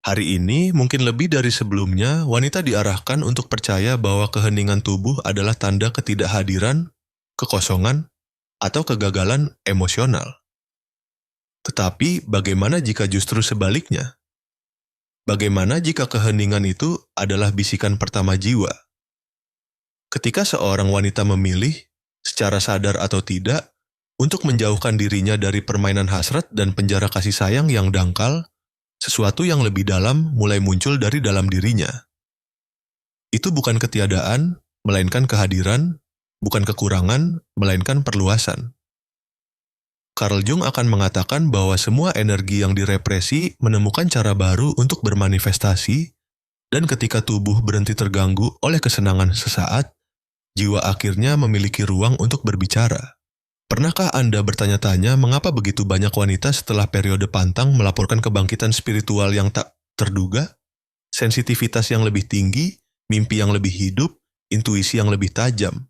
Hari ini, mungkin lebih dari sebelumnya, wanita diarahkan untuk percaya bahwa keheningan tubuh adalah tanda ketidakhadiran, kekosongan, atau kegagalan emosional. Tetapi, bagaimana jika justru sebaliknya? Bagaimana jika keheningan itu adalah bisikan pertama jiwa? Ketika seorang wanita memilih, secara sadar atau tidak, untuk menjauhkan dirinya dari permainan hasrat dan penjara kasih sayang yang dangkal, sesuatu yang lebih dalam mulai muncul dari dalam dirinya. Itu bukan ketiadaan, melainkan kehadiran, bukan kekurangan, melainkan perluasan. Carl Jung akan mengatakan bahwa semua energi yang direpresi menemukan cara baru untuk bermanifestasi, dan ketika tubuh berhenti terganggu oleh kesenangan sesaat, jiwa akhirnya memiliki ruang untuk berbicara. Pernahkah Anda bertanya-tanya mengapa begitu banyak wanita setelah periode pantang melaporkan kebangkitan spiritual yang tak terduga, sensitivitas yang lebih tinggi, mimpi yang lebih hidup, intuisi yang lebih tajam?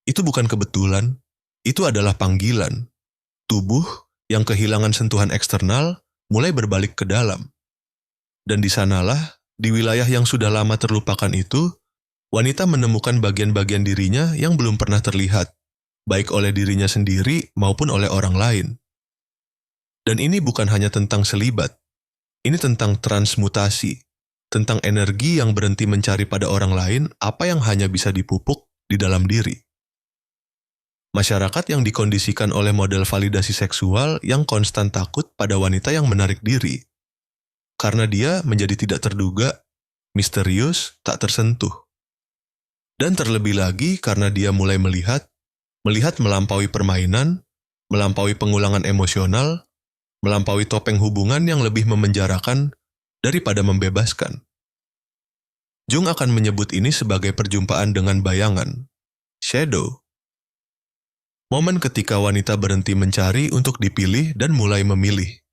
Itu bukan kebetulan, itu adalah panggilan. Tubuh yang kehilangan sentuhan eksternal mulai berbalik ke dalam. Dan di sanalah, di wilayah yang sudah lama terlupakan itu, wanita menemukan bagian-bagian dirinya yang belum pernah terlihat, baik oleh dirinya sendiri maupun oleh orang lain. Dan ini bukan hanya tentang selibat, ini tentang transmutasi, tentang energi yang berhenti mencari pada orang lain apa yang hanya bisa dipupuk di dalam diri. Masyarakat yang dikondisikan oleh model validasi seksual yang konstan takut pada wanita yang menarik diri, karena dia menjadi tidak terduga, misterius, tak tersentuh. Dan terlebih lagi karena dia mulai melihat melampaui permainan, melampaui pengulangan emosional, melampaui topeng hubungan yang lebih memenjarakan daripada membebaskan. Jung akan menyebut ini sebagai perjumpaan dengan bayangan, shadow. Momen ketika wanita berhenti mencari untuk dipilih dan mulai memilih.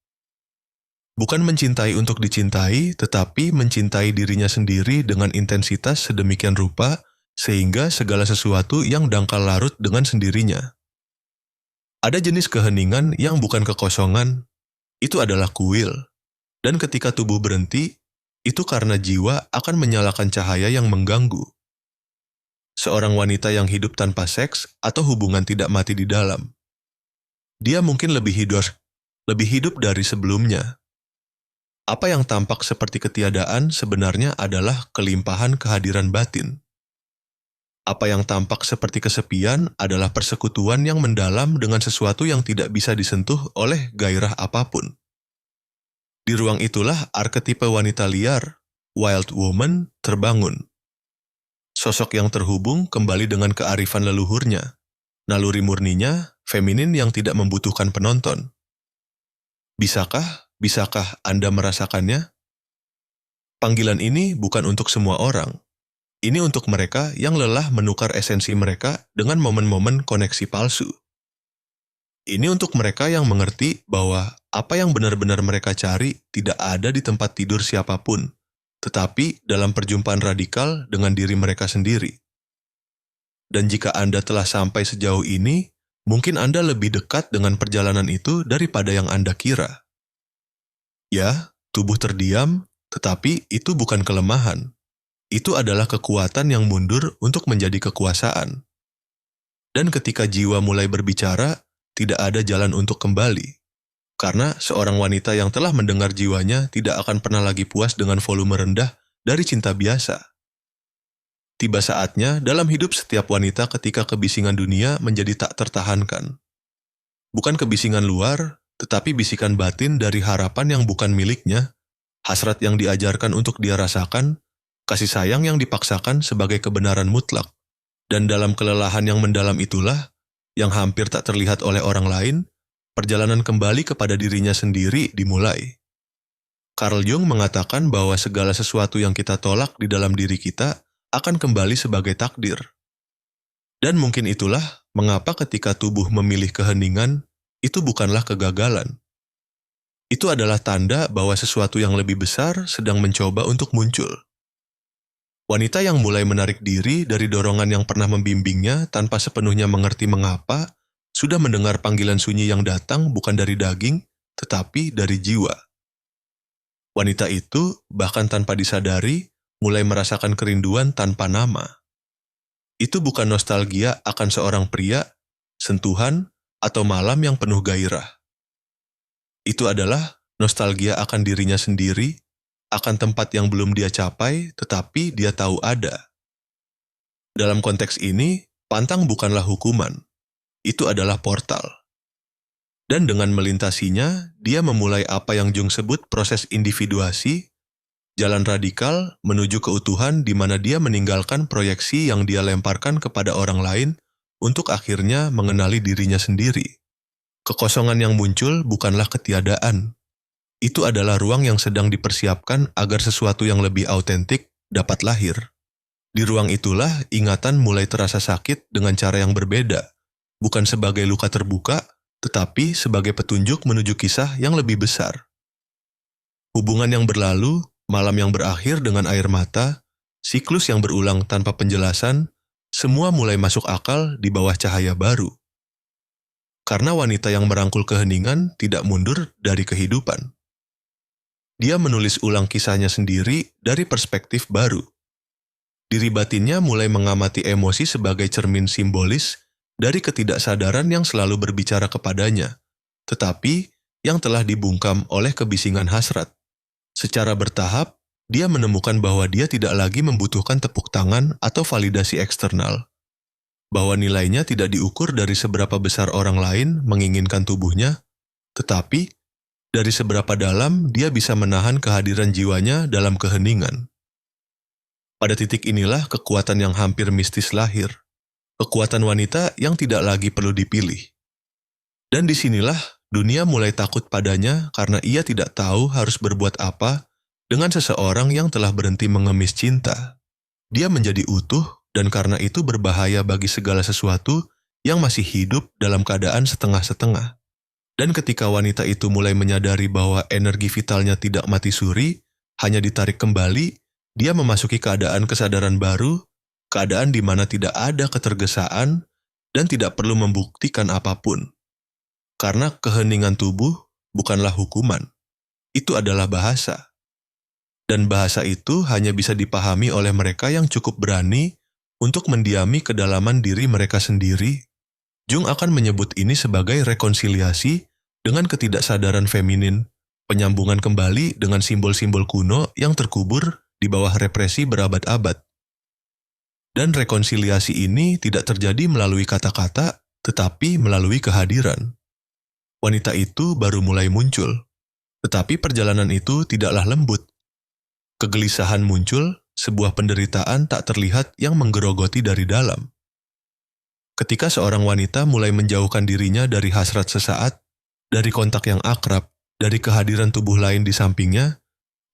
Bukan mencintai untuk dicintai, tetapi mencintai dirinya sendiri dengan intensitas sedemikian rupa sehingga segala sesuatu yang dangkal larut dengan sendirinya. Ada jenis keheningan yang bukan kekosongan, itu adalah kuil. Dan ketika tubuh berhenti, itu karena jiwa akan menyalakan cahaya yang mengganggu. Seorang wanita yang hidup tanpa seks atau hubungan tidak mati di dalam. Dia mungkin lebih hidup dari sebelumnya. Apa yang tampak seperti ketiadaan sebenarnya adalah kelimpahan kehadiran batin. Apa yang tampak seperti kesepian adalah persekutuan yang mendalam dengan sesuatu yang tidak bisa disentuh oleh gairah apapun. Di ruang itulah arketipe wanita liar, wild woman, terbangun. Sosok yang terhubung kembali dengan kearifan leluhurnya, naluri murninya, feminin yang tidak membutuhkan penonton. Bisakah Anda merasakannya? Panggilan ini bukan untuk semua orang. Ini untuk mereka yang lelah menukar esensi mereka dengan momen-momen koneksi palsu. Ini untuk mereka yang mengerti bahwa apa yang benar-benar mereka cari tidak ada di tempat tidur siapapun, tetapi dalam perjumpaan radikal dengan diri mereka sendiri. Dan jika Anda telah sampai sejauh ini, mungkin Anda lebih dekat dengan perjalanan itu daripada yang Anda kira. Ya, tubuh terdiam, tetapi itu bukan kelemahan. Itu adalah kekuatan yang mundur untuk menjadi kekuasaan. Dan ketika jiwa mulai berbicara, tidak ada jalan untuk kembali. Karena seorang wanita yang telah mendengar jiwanya tidak akan pernah lagi puas dengan volume rendah dari cinta biasa. Tiba saatnya dalam hidup setiap wanita ketika kebisingan dunia menjadi tak tertahankan. Bukan kebisingan luar, tetapi bisikan batin dari harapan yang bukan miliknya, hasrat yang diajarkan untuk dia rasakan, kasih sayang yang dipaksakan sebagai kebenaran mutlak, dan dalam kelelahan yang mendalam itulah, yang hampir tak terlihat oleh orang lain, perjalanan kembali kepada dirinya sendiri dimulai. Carl Jung mengatakan bahwa segala sesuatu yang kita tolak di dalam diri kita akan kembali sebagai takdir. Dan mungkin itulah mengapa ketika tubuh memilih keheningan, itu bukanlah kegagalan. Itu adalah tanda bahwa sesuatu yang lebih besar sedang mencoba untuk muncul. Wanita yang mulai menarik diri dari dorongan yang pernah membimbingnya tanpa sepenuhnya mengerti mengapa, sudah mendengar panggilan sunyi yang datang bukan dari daging, tetapi dari jiwa. Wanita itu, bahkan tanpa disadari, mulai merasakan kerinduan tanpa nama. Itu bukan nostalgia akan seorang pria, sentuhan, atau malam yang penuh gairah. Itu adalah nostalgia akan dirinya sendiri, akan tempat yang belum dia capai, tetapi dia tahu ada. Dalam konteks ini, pantang bukanlah hukuman. Itu adalah portal. Dan dengan melintasinya, dia memulai apa yang Jung sebut proses individuasi, jalan radikal menuju keutuhan di mana dia meninggalkan proyeksi yang dia lemparkan kepada orang lain untuk akhirnya mengenali dirinya sendiri. Kekosongan yang muncul bukanlah ketiadaan. Itu adalah ruang yang sedang dipersiapkan agar sesuatu yang lebih autentik dapat lahir. Di ruang itulah ingatan mulai terasa sakit dengan cara yang berbeda, bukan sebagai luka terbuka, tetapi sebagai petunjuk menuju kisah yang lebih besar. Hubungan yang berlalu, malam yang berakhir dengan air mata, siklus yang berulang tanpa penjelasan, semua mulai masuk akal di bawah cahaya baru. Karena wanita yang merangkul keheningan tidak mundur dari kehidupan. Dia menulis ulang kisahnya sendiri dari perspektif baru. Diri batinnya mulai mengamati emosi sebagai cermin simbolis dari ketidaksadaran yang selalu berbicara kepadanya, tetapi yang telah dibungkam oleh kebisingan hasrat. Secara bertahap, dia menemukan bahwa dia tidak lagi membutuhkan tepuk tangan atau validasi eksternal, bahwa nilainya tidak diukur dari seberapa besar orang lain menginginkan tubuhnya, tetapi dari seberapa dalam dia bisa menahan kehadiran jiwanya dalam keheningan. Pada titik inilah kekuatan yang hampir mistis lahir. Kekuatan wanita yang tidak lagi perlu dipilih. Dan disinilah dunia mulai takut padanya karena ia tidak tahu harus berbuat apa dengan seseorang yang telah berhenti mengemis cinta. Dia menjadi utuh dan karena itu berbahaya bagi segala sesuatu yang masih hidup dalam keadaan setengah-setengah. Dan ketika wanita itu mulai menyadari bahwa energi vitalnya tidak mati suri, hanya ditarik kembali, dia memasuki keadaan kesadaran baru, keadaan di mana tidak ada ketergesaan dan tidak perlu membuktikan apapun. Karena keheningan tubuh bukanlah hukuman. Itu adalah bahasa. Dan bahasa itu hanya bisa dipahami oleh mereka yang cukup berani untuk mendiami kedalaman diri mereka sendiri. Jung akan menyebut ini sebagai rekonsiliasi dengan ketidaksadaran feminin, penyambungan kembali dengan simbol-simbol kuno yang terkubur di bawah represi berabad-abad. Dan rekonsiliasi ini tidak terjadi melalui kata-kata, tetapi melalui kehadiran. Wanita itu baru mulai muncul, tetapi perjalanan itu tidaklah lembut. Kegelisahan muncul, sebuah penderitaan tak terlihat yang menggerogoti dari dalam. Ketika seorang wanita mulai menjauhkan dirinya dari hasrat sesaat, dari kontak yang akrab, dari kehadiran tubuh lain di sampingnya,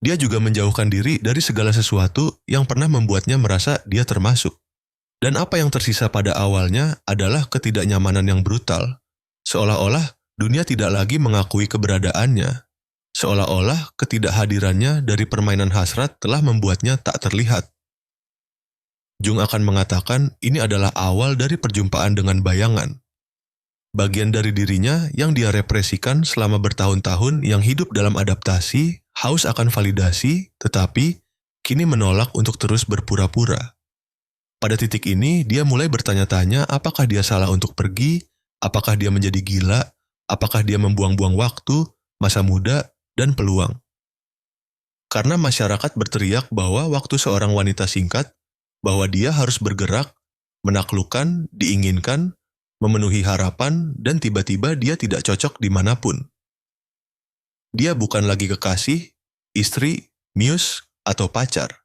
dia juga menjauhkan diri dari segala sesuatu yang pernah membuatnya merasa dia termasuk. Dan apa yang tersisa pada awalnya adalah ketidaknyamanan yang brutal. Seolah-olah dunia tidak lagi mengakui keberadaannya. Seolah-olah ketidakhadirannya dari permainan hasrat telah membuatnya tak terlihat. Jung akan mengatakan ini adalah awal dari perjumpaan dengan bayangan. Bagian dari dirinya yang dia represikan selama bertahun-tahun yang hidup dalam adaptasi, haus akan validasi, tetapi kini menolak untuk terus berpura-pura. Pada titik ini, dia mulai bertanya-tanya apakah dia salah untuk pergi, apakah dia menjadi gila, apakah dia membuang-buang waktu, masa muda, dan peluang. Karena masyarakat berteriak bahwa waktu seorang wanita singkat, bahwa dia harus bergerak, menaklukkan, diinginkan, memenuhi harapan, dan tiba-tiba dia tidak cocok dimanapun. Dia bukan lagi kekasih, istri, muse, atau pacar.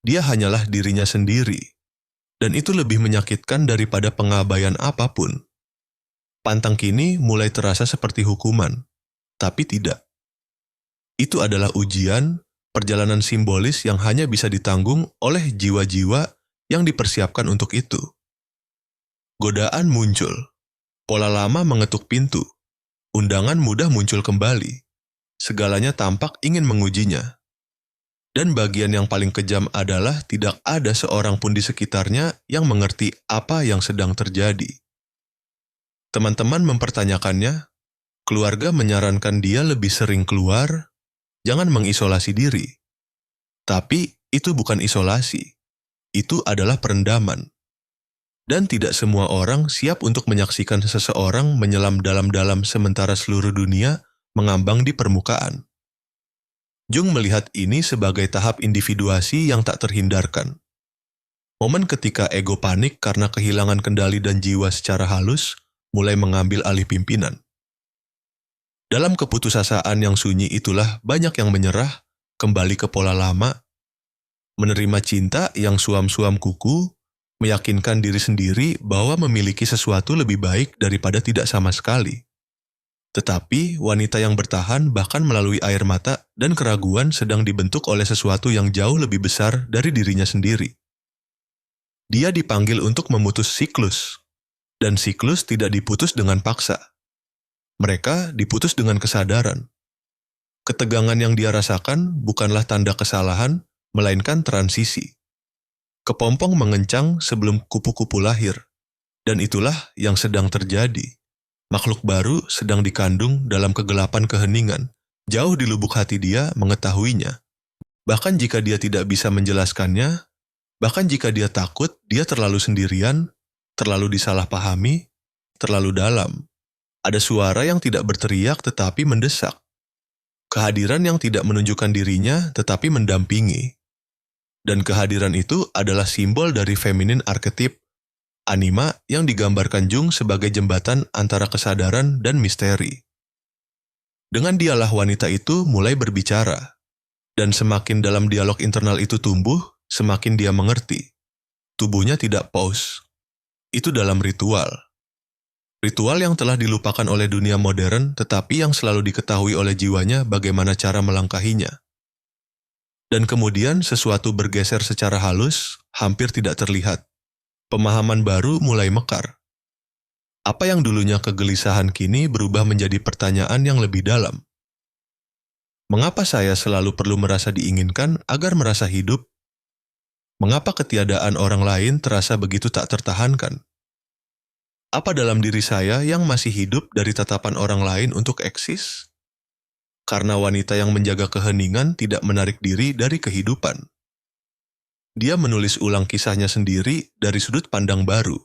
Dia hanyalah dirinya sendiri, dan itu lebih menyakitkan daripada pengabaian apapun. Pantang kini mulai terasa seperti hukuman, tapi tidak. Itu adalah ujian, perjalanan simbolis yang hanya bisa ditanggung oleh jiwa-jiwa yang dipersiapkan untuk itu. Godaan muncul, pola lama mengetuk pintu, undangan mudah muncul kembali. Segalanya tampak ingin mengujinya. Dan bagian yang paling kejam adalah tidak ada seorang pun di sekitarnya yang mengerti apa yang sedang terjadi. Teman-teman mempertanyakannya, keluarga menyarankan dia lebih sering keluar, Jangan mengisolasi diri. Tapi itu bukan isolasi. Itu adalah perendaman. Dan tidak semua orang siap untuk menyaksikan seseorang menyelam dalam-dalam sementara seluruh dunia mengambang di permukaan. Jung melihat ini sebagai tahap individuasi yang tak terhindarkan. Momen ketika ego panik karena kehilangan kendali dan jiwa secara halus mulai mengambil alih pimpinan. Dalam keputusasaan yang sunyi itulah banyak yang menyerah, kembali ke pola lama, menerima cinta yang suam-suam kuku, meyakinkan diri sendiri bahwa memiliki sesuatu lebih baik daripada tidak sama sekali. Tetapi wanita yang bertahan bahkan melalui air mata dan keraguan sedang dibentuk oleh sesuatu yang jauh lebih besar dari dirinya sendiri. Dia dipanggil untuk memutus siklus, dan siklus tidak diputus dengan paksa. Mereka diputus dengan kesadaran. Ketegangan yang dia rasakan bukanlah tanda kesalahan, melainkan transisi. Kepompong mengencang sebelum kupu-kupu lahir, dan itulah yang sedang terjadi. Makhluk baru sedang dikandung dalam kegelapan keheningan, jauh di lubuk hati dia mengetahuinya. Bahkan jika dia tidak bisa menjelaskannya, bahkan jika dia takut, dia terlalu sendirian, terlalu disalahpahami, terlalu dalam. Ada suara yang tidak berteriak tetapi mendesak. Kehadiran yang tidak menunjukkan dirinya tetapi mendampingi. Dan kehadiran itu adalah simbol dari feminin archetype, anima yang digambarkan Jung sebagai jembatan antara kesadaran dan misteri. Dengan dialah wanita itu mulai berbicara. Dan semakin dalam dialog internal itu tumbuh, semakin dia mengerti. Tubuhnya tidak pause. Itu dalam ritual. Ritual yang telah dilupakan oleh dunia modern tetapi yang selalu diketahui oleh jiwanya bagaimana cara melangkahinya. Dan kemudian sesuatu bergeser secara halus, hampir tidak terlihat. Pemahaman baru mulai mekar. Apa yang dulunya kegelisahan kini berubah menjadi pertanyaan yang lebih dalam. Mengapa saya selalu perlu merasa diinginkan agar merasa hidup? Mengapa ketiadaan orang lain terasa begitu tak tertahankan? Apa dalam diri saya yang masih hidup dari tatapan orang lain untuk eksis? Karena wanita yang menjaga keheningan tidak menarik diri dari kehidupan. Dia menulis ulang kisahnya sendiri dari sudut pandang baru.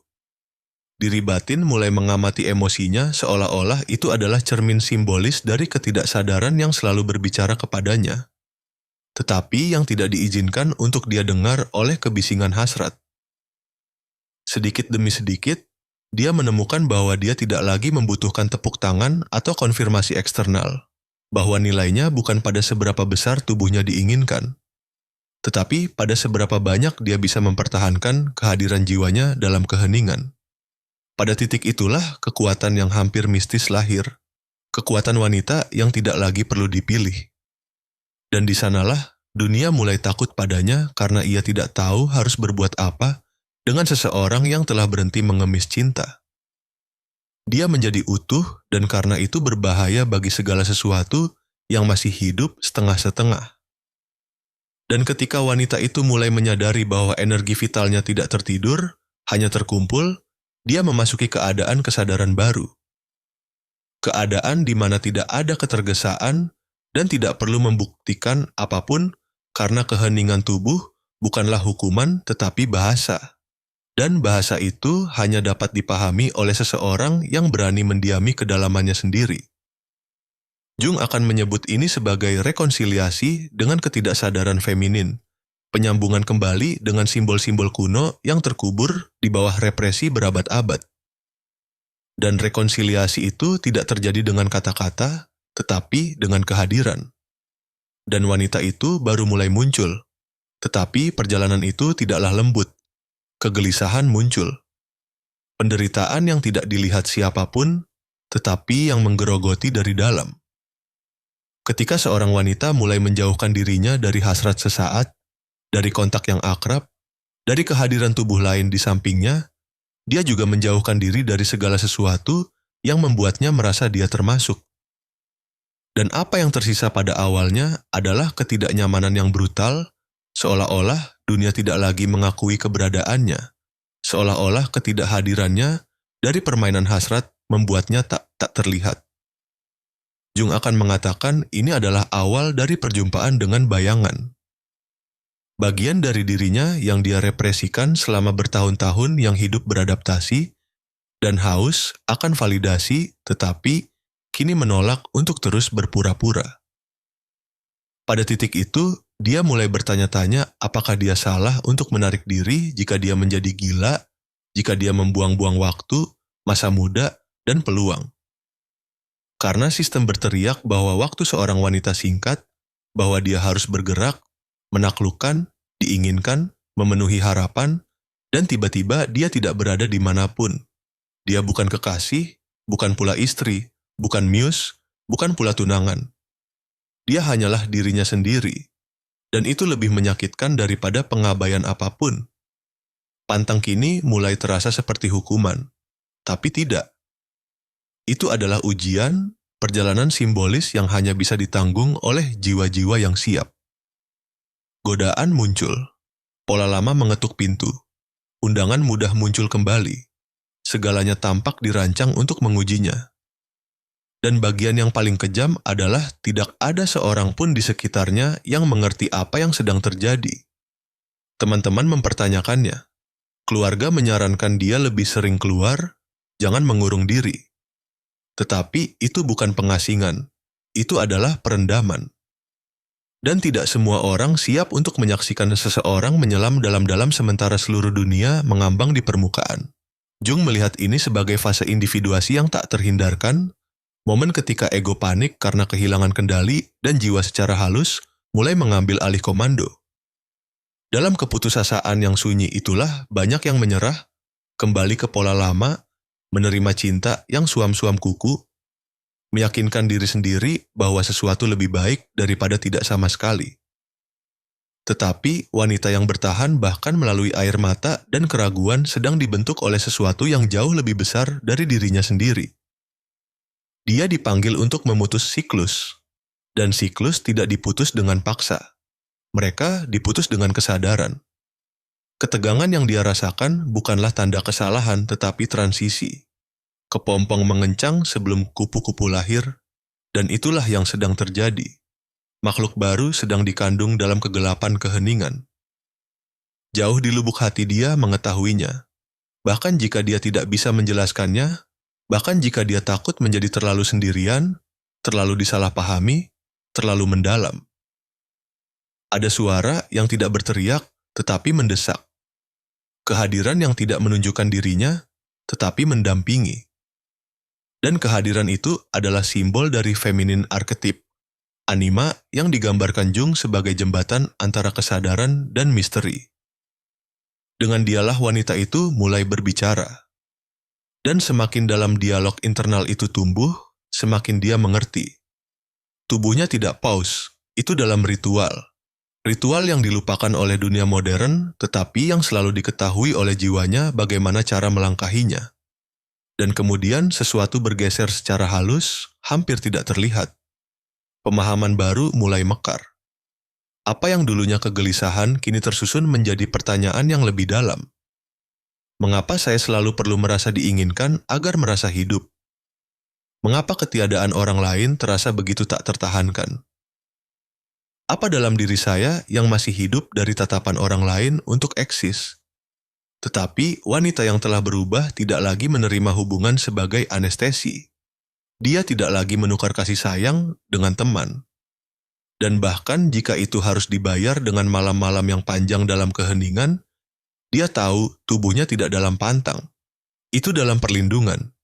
Diri batin mulai mengamati emosinya seolah-olah itu adalah cermin simbolis dari ketidaksadaran yang selalu berbicara kepadanya. Tetapi yang tidak diizinkan untuk dia dengar oleh kebisingan hasrat. Sedikit demi sedikit, dia menemukan bahwa dia tidak lagi membutuhkan tepuk tangan atau konfirmasi eksternal, bahwa nilainya bukan pada seberapa besar tubuhnya diinginkan, tetapi pada seberapa banyak dia bisa mempertahankan kehadiran jiwanya dalam keheningan. Pada titik itulah kekuatan yang hampir mistis lahir, kekuatan wanita yang tidak lagi perlu dipilih. Dan di sanalah dunia mulai takut padanya karena ia tidak tahu harus berbuat apa dengan seseorang yang telah berhenti mengemis cinta. Dia menjadi utuh dan karena itu berbahaya bagi segala sesuatu yang masih hidup setengah-setengah. Dan ketika wanita itu mulai menyadari bahwa energi vitalnya tidak tertidur, hanya terkumpul, dia memasuki keadaan kesadaran baru. Keadaan di mana tidak ada ketergesaan dan tidak perlu membuktikan apapun karena keheningan tubuh bukanlah hukuman tetapi bahasa. Dan bahasa itu hanya dapat dipahami oleh seseorang yang berani mendiami kedalamannya sendiri. Jung akan menyebut ini sebagai rekonsiliasi dengan ketidaksadaran feminin, penyambungan kembali dengan simbol-simbol kuno yang terkubur di bawah represi berabad-abad. Dan rekonsiliasi itu tidak terjadi dengan kata-kata, tetapi dengan kehadiran. Dan wanita itu baru mulai muncul, tetapi perjalanan itu tidaklah lembut. Kegelisahan muncul. Penderitaan yang tidak dilihat siapapun, tetapi yang menggerogoti dari dalam. Ketika seorang wanita mulai menjauhkan dirinya dari hasrat sesaat, dari kontak yang akrab, dari kehadiran tubuh lain di sampingnya, dia juga menjauhkan diri dari segala sesuatu yang membuatnya merasa dia termasuk. Dan apa yang tersisa pada awalnya adalah ketidaknyamanan yang brutal, seolah-olah dunia tidak lagi mengakui keberadaannya, seolah-olah ketidakhadirannya dari permainan hasrat membuatnya tak terlihat. Jung akan mengatakan ini adalah awal dari perjumpaan dengan bayangan. Bagian dari dirinya yang dia represikan selama bertahun-tahun yang hidup beradaptasi dan haus akan validasi, tetapi kini menolak untuk terus berpura-pura. Pada titik itu, dia mulai bertanya-tanya apakah dia salah untuk menarik diri jika dia menjadi gila, jika dia membuang-buang waktu, masa muda, dan peluang. Karena sistem berteriak bahwa waktu seorang wanita singkat, bahwa dia harus bergerak, menaklukkan, diinginkan, memenuhi harapan, dan tiba-tiba dia tidak berada dimanapun. Dia bukan kekasih, bukan pula istri, bukan muse, bukan pula tunangan. Dia hanyalah dirinya sendiri, dan itu lebih menyakitkan daripada pengabaian apapun. Pantang kini mulai terasa seperti hukuman, tapi tidak. Itu adalah ujian, perjalanan simbolis yang hanya bisa ditanggung oleh jiwa-jiwa yang siap. Godaan muncul, pola lama mengetuk pintu, undangan mudah muncul kembali, segalanya tampak dirancang untuk mengujinya. Dan bagian yang paling kejam adalah tidak ada seorang pun di sekitarnya yang mengerti apa yang sedang terjadi. Teman-teman mempertanyakannya. Keluarga menyarankan dia lebih sering keluar, jangan mengurung diri. Tetapi itu bukan pengasingan, itu adalah perendaman. Dan tidak semua orang siap untuk menyaksikan seseorang menyelam dalam-dalam sementara seluruh dunia mengambang di permukaan. Jung melihat ini sebagai fase individuasi yang tak terhindarkan, momen ketika ego panik karena kehilangan kendali dan jiwa secara halus mulai mengambil alih komando. Dalam keputusasaan yang sunyi itulah banyak yang menyerah, kembali ke pola lama, menerima cinta yang suam-suam kuku, meyakinkan diri sendiri bahwa sesuatu lebih baik daripada tidak sama sekali. Tetapi wanita yang bertahan bahkan melalui air mata dan keraguan sedang dibentuk oleh sesuatu yang jauh lebih besar dari dirinya sendiri. Dia dipanggil untuk memutus siklus, dan siklus tidak diputus dengan paksa. Mereka diputus dengan kesadaran. Ketegangan yang dia rasakan bukanlah tanda kesalahan tetapi transisi. Kepompong mengencang sebelum kupu-kupu lahir, dan itulah yang sedang terjadi. Makhluk baru sedang dikandung dalam kegelapan keheningan. Jauh di lubuk hati dia mengetahuinya. Bahkan jika dia tidak bisa menjelaskannya, bahkan jika dia takut menjadi terlalu sendirian, terlalu disalahpahami, terlalu mendalam. Ada suara yang tidak berteriak, tetapi mendesak. Kehadiran yang tidak menunjukkan dirinya, tetapi mendampingi. Dan kehadiran itu adalah simbol dari feminine archetype, anima yang digambarkan Jung sebagai jembatan antara kesadaran dan misteri. Dengan dialah wanita itu mulai berbicara. Dan semakin dalam dialog internal itu tumbuh, semakin dia mengerti. Tubuhnya tidak pause, itu dalam ritual. Ritual yang dilupakan oleh dunia modern, tetapi yang selalu diketahui oleh jiwanya bagaimana cara melangkahinya. Dan kemudian sesuatu bergeser secara halus, hampir tidak terlihat. Pemahaman baru mulai mekar. Apa yang dulunya kegelisahan kini tersusun menjadi pertanyaan yang lebih dalam. Mengapa saya selalu perlu merasa diinginkan agar merasa hidup? Mengapa ketiadaan orang lain terasa begitu tak tertahankan? Apa dalam diri saya yang masih hidup dari tatapan orang lain untuk eksis? Tetapi wanita yang telah berubah tidak lagi menerima hubungan sebagai anestesi. Dia tidak lagi menukar kasih sayang dengan teman. Dan bahkan jika itu harus dibayar dengan malam-malam yang panjang dalam keheningan, dia tahu tubuhnya tidak dalam pantang. Itu dalam perlindungan.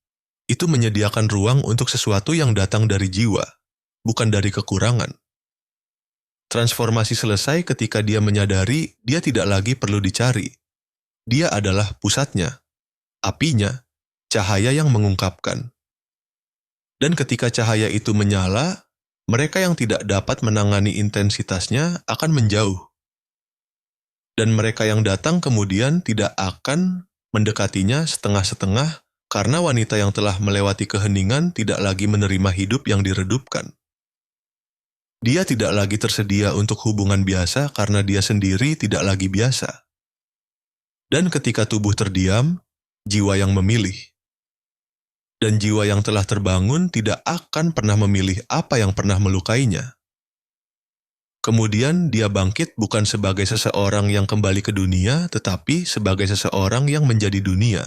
Itu menyediakan ruang untuk sesuatu yang datang dari jiwa, bukan dari kekurangan. Transformasi selesai ketika dia menyadari dia tidak lagi perlu dicari. Dia adalah pusatnya, apinya, cahaya yang mengungkapkan. Dan ketika cahaya itu menyala, mereka yang tidak dapat menangani intensitasnya akan menjauh. Dan mereka yang datang kemudian tidak akan mendekatinya setengah-setengah karena wanita yang telah melewati keheningan tidak lagi menerima hidup yang diredupkan. Dia tidak lagi tersedia untuk hubungan biasa karena dia sendiri tidak lagi biasa. Dan ketika tubuh terdiam, jiwa yang memilih. Dan jiwa yang telah terbangun tidak akan pernah memilih apa yang pernah melukainya. Kemudian dia bangkit bukan sebagai seseorang yang kembali ke dunia, tetapi sebagai seseorang yang menjadi dunia.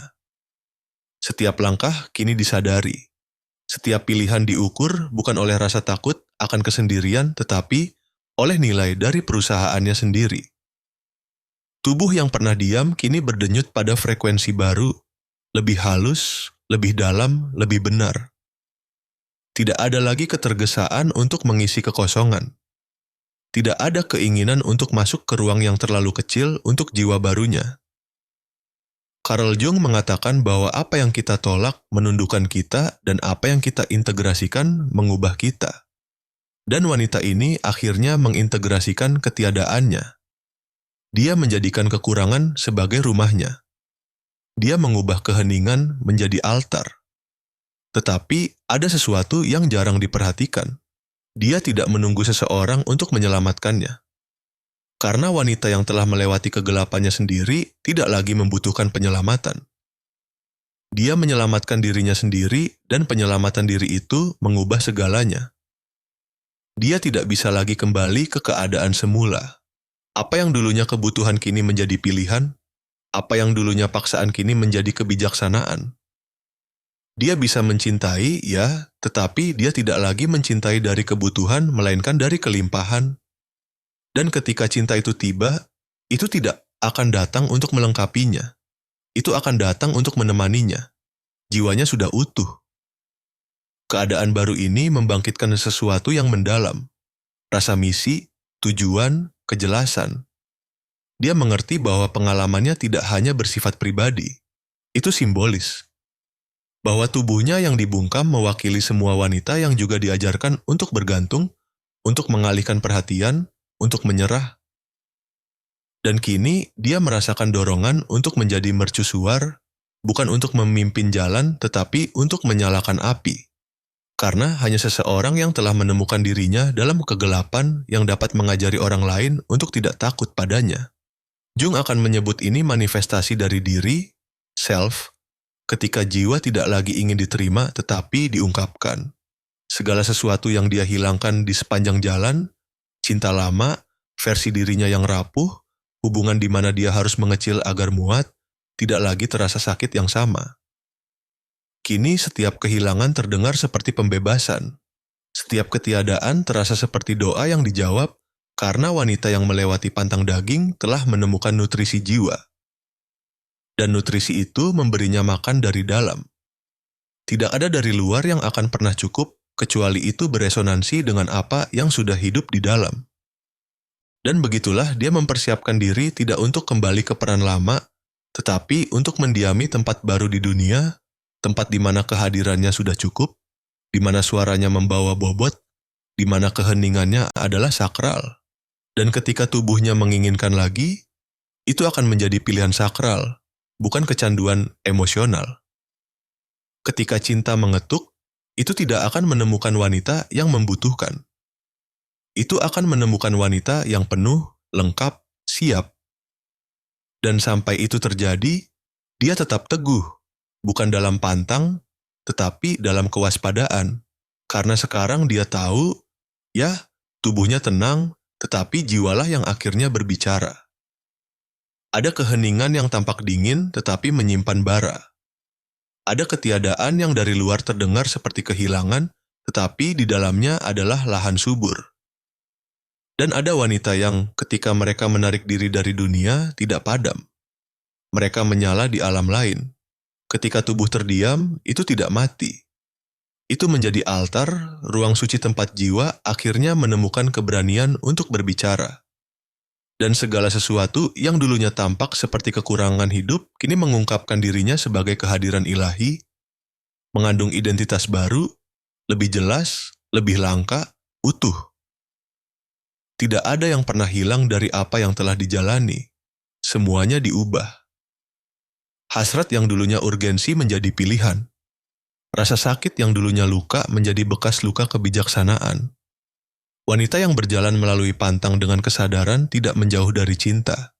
Setiap langkah kini disadari. Setiap pilihan diukur bukan oleh rasa takut akan kesendirian, tetapi oleh nilai dari perusahaannya sendiri. Tubuh yang pernah diam kini berdenyut pada frekuensi baru, lebih halus, lebih dalam, lebih benar. Tidak ada lagi ketergesaan untuk mengisi kekosongan. Tidak ada keinginan untuk masuk ke ruang yang terlalu kecil untuk jiwa barunya. Carl Jung mengatakan bahwa apa yang kita tolak menundukkan kita dan apa yang kita integrasikan mengubah kita. Dan wanita ini akhirnya mengintegrasikan ketiadaannya. Dia menjadikan kekurangan sebagai rumahnya. Dia mengubah keheningan menjadi altar. Tetapi ada sesuatu yang jarang diperhatikan. Dia tidak menunggu seseorang untuk menyelamatkannya. Karena wanita yang telah melewati kegelapannya sendiri tidak lagi membutuhkan penyelamatan. Dia menyelamatkan dirinya sendiri dan penyelamatan diri itu mengubah segalanya. Dia tidak bisa lagi kembali ke keadaan semula. Apa yang dulunya kebutuhan kini menjadi pilihan, apa yang dulunya paksaan kini menjadi kebijaksanaan. Dia bisa mencintai, ya, tetapi dia tidak lagi mencintai dari kebutuhan, melainkan dari kelimpahan. Dan ketika cinta itu tiba, itu tidak akan datang untuk melengkapinya. Itu akan datang untuk menemaninya. Jiwanya sudah utuh. Keadaan baru ini membangkitkan sesuatu yang mendalam. Rasa misi, tujuan, kejelasan. Dia mengerti bahwa pengalamannya tidak hanya bersifat pribadi. Itu simbolis. Bahwa tubuhnya yang dibungkam mewakili semua wanita yang juga diajarkan untuk bergantung, untuk mengalihkan perhatian, untuk menyerah. Dan kini dia merasakan dorongan untuk menjadi mercusuar, bukan untuk memimpin jalan tetapi untuk menyalakan api. Karena hanya seseorang yang telah menemukan dirinya dalam kegelapan yang dapat mengajari orang lain untuk tidak takut padanya. Jung akan menyebut ini manifestasi dari diri, self, ketika jiwa tidak lagi ingin diterima tetapi diungkapkan. Segala sesuatu yang dia hilangkan di sepanjang jalan, cinta lama, versi dirinya yang rapuh, hubungan di mana dia harus mengecil agar muat, tidak lagi terasa sakit yang sama. Kini setiap kehilangan terdengar seperti pembebasan. Setiap ketiadaan terasa seperti doa yang dijawab karena wanita yang melewati pantang daging telah menemukan nutrisi jiwa. Dan nutrisi itu memberinya makan dari dalam. Tidak ada dari luar yang akan pernah cukup, kecuali itu beresonansi dengan apa yang sudah hidup di dalam. Dan begitulah dia mempersiapkan diri tidak untuk kembali ke peran lama, tetapi untuk mendiami tempat baru di dunia, tempat di mana kehadirannya sudah cukup, di mana suaranya membawa bobot, di mana keheningannya adalah sakral. Dan ketika tubuhnya menginginkan lagi, itu akan menjadi pilihan sakral, bukan kecanduan emosional. Ketika cinta mengetuk, itu tidak akan menemukan wanita yang membutuhkan. Itu akan menemukan wanita yang penuh, lengkap, siap. Dan sampai itu terjadi, dia tetap teguh, bukan dalam pantang, tetapi dalam kewaspadaan. Karena sekarang dia tahu, ya, tubuhnya tenang, tetapi jiwalah yang akhirnya berbicara. Ada keheningan yang tampak dingin tetapi menyimpan bara. Ada ketiadaan yang dari luar terdengar seperti kehilangan, tetapi di dalamnya adalah lahan subur. Dan ada wanita yang ketika mereka menarik diri dari dunia tidak padam. Mereka menyala di alam lain. Ketika tubuh terdiam, itu tidak mati. Itu menjadi altar, ruang suci tempat jiwa akhirnya menemukan keberanian untuk berbicara. Dan segala sesuatu yang dulunya tampak seperti kekurangan hidup, kini mengungkapkan dirinya sebagai kehadiran ilahi, mengandung identitas baru, lebih jelas, lebih langka, utuh. Tidak ada yang pernah hilang dari apa yang telah dijalani. Semuanya diubah. Hasrat yang dulunya urgensi menjadi pilihan. Rasa sakit yang dulunya luka menjadi bekas luka kebijaksanaan. Wanita yang berjalan melalui pantang dengan kesadaran tidak menjauh dari cinta.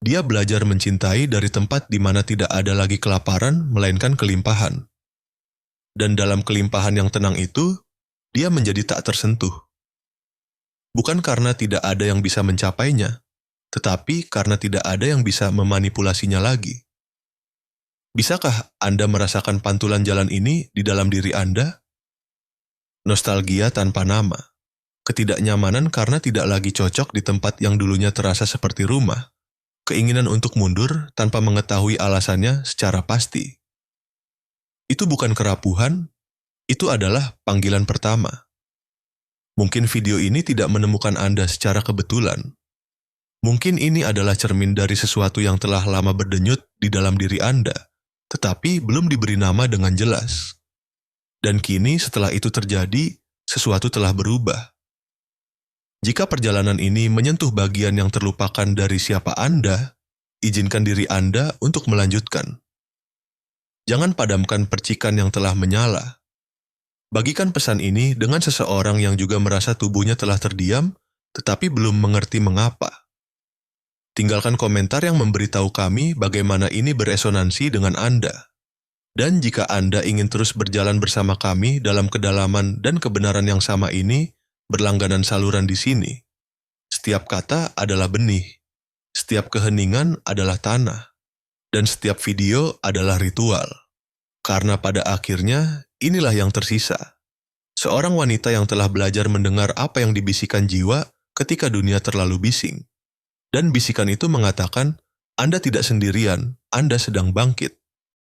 Dia belajar mencintai dari tempat di mana tidak ada lagi kelaparan, melainkan kelimpahan. Dan dalam kelimpahan yang tenang itu, dia menjadi tak tersentuh. Bukan karena tidak ada yang bisa mencapainya, tetapi karena tidak ada yang bisa memanipulasinya lagi. Bisakah Anda merasakan pantulan jalan ini di dalam diri Anda? Nostalgia tanpa nama. Ketidaknyamanan karena tidak lagi cocok di tempat yang dulunya terasa seperti rumah. Keinginan untuk mundur tanpa mengetahui alasannya secara pasti. Itu bukan kerapuhan, itu adalah panggilan pertama. Mungkin video ini tidak menemukan Anda secara kebetulan. Mungkin ini adalah cermin dari sesuatu yang telah lama berdenyut di dalam diri Anda, tetapi belum diberi nama dengan jelas. Dan kini setelah itu terjadi, sesuatu telah berubah. Jika perjalanan ini menyentuh bagian yang terlupakan dari siapa Anda, izinkan diri Anda untuk melanjutkan. Jangan padamkan percikan yang telah menyala. Bagikan pesan ini dengan seseorang yang juga merasa tubuhnya telah terdiam, tetapi belum mengerti mengapa. Tinggalkan komentar yang memberitahu kami bagaimana ini beresonansi dengan Anda. Dan jika Anda ingin terus berjalan bersama kami dalam kedalaman dan kebenaran yang sama ini, berlangganan saluran di sini. Setiap kata adalah benih, setiap keheningan adalah tanah, dan setiap video adalah ritual. Karena pada akhirnya, inilah yang tersisa. Seorang wanita yang telah belajar mendengar apa yang dibisikkan jiwa ketika dunia terlalu bising. Dan bisikan itu mengatakan, Anda tidak sendirian, Anda sedang bangkit.